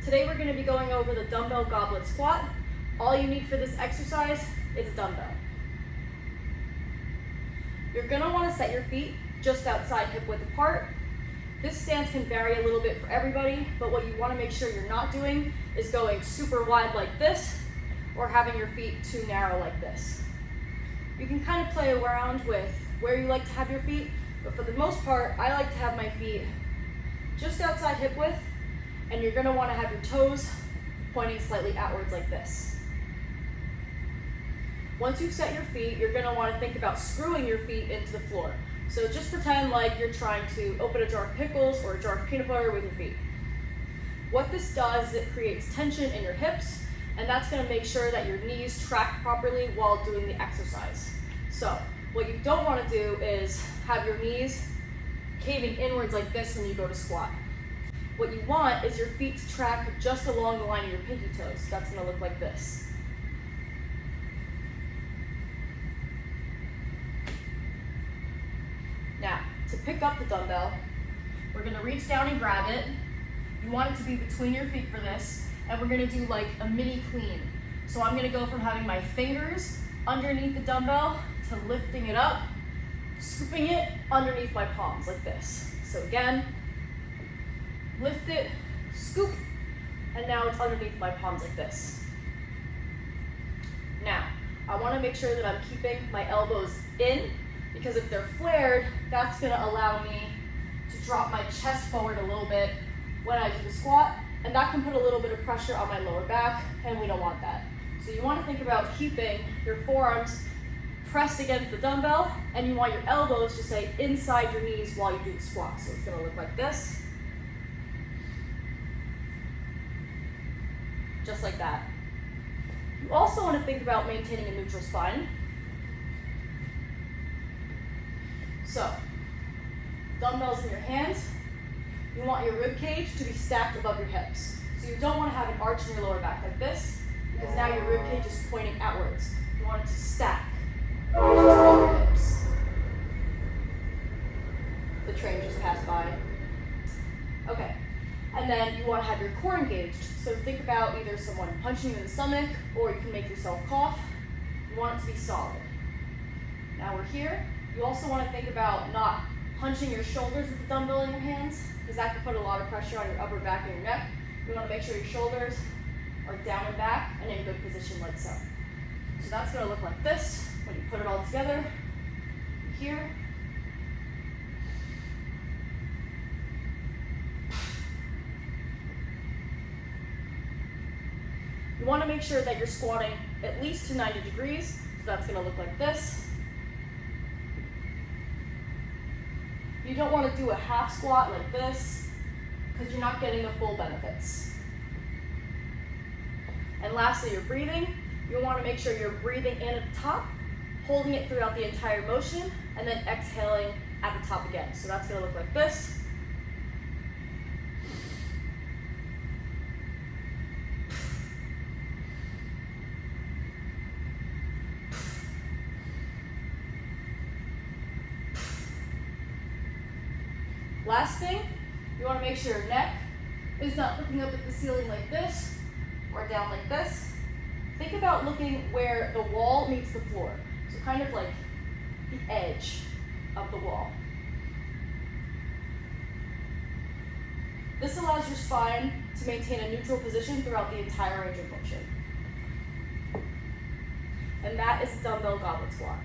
Today we're going to be going over the dumbbell goblet squat. All you need for this exercise is a dumbbell. You're going to want to set your feet just outside hip width apart. This stance can vary a little bit for everybody, but what you want to make sure you're not doing is going super wide like this or having your feet too narrow like this. You can kind of play around with where you like to have your feet, but for the most part, I like to have my feet just outside hip width, and you're going to want to have your toes pointing slightly outwards like this. Once you've set your feet, you're going to want to think about screwing your feet into the floor. So just pretend like you're trying to open a jar of pickles or a jar of peanut butter with your feet. What this does is it creates tension in your hips, and that's going to make sure that your knees track properly while doing the exercise. So what you don't want to do is have your knees caving inwards like this when you go to squat. What you want is your feet to track just along the line of your pinky toes. That's going to look like this. Now, to pick up the dumbbell, we're going to reach down and grab it. You want it to be between your feet for this, and we're going to do like a mini clean. So I'm going to go from having my fingers underneath the dumbbell to lifting it up, scooping it underneath my palms like this. So again, lift it, scoop, and now it's underneath my palms like this. Now, I want to make sure that I'm keeping my elbows in, because if they're flared, that's going to allow me to drop my chest forward a little bit when I do the squat, and that can put a little bit of pressure on my lower back, and we don't want that. So you want to think about keeping your forearms pressed against the dumbbell, and you want your elbows to stay inside your knees while you do the squat. So it's going to look like this. Just like that. You also want to think about maintaining a neutral spine. So, dumbbells in your hands. You want your rib cage to be stacked above your hips. So you don't want to have an arch in your lower back like this, because now your rib cage is pointing outwards. You want it to stack above your hips. The train just passed by. Okay. And then you want to have your core engaged. So think about either someone punching you in the stomach, or you can make yourself cough. You want it to be solid. Now we're here. You also want to think about not punching your shoulders with the dumbbell in your hands, because that can put a lot of pressure on your upper back and your neck. You want to make sure your shoulders are down and back and in a good position like so. So that's going to look like this when you put it all together. Here. You want to make sure that you're squatting at least to 90 degrees, so that's going to look like this. You don't want to do a half squat like this, because you're not getting the full benefits. And lastly, you're breathing. You want to make sure you're breathing in at the top, holding it throughout the entire motion, and then exhaling at the top again. So that's going to look like this. Last thing, you want to make sure your neck is not looking up at the ceiling like this or down like this. Think about looking where the wall meets the floor. So kind of like the edge of the wall. This allows your spine to maintain a neutral position throughout the entire range of motion. And that is a dumbbell goblet squat.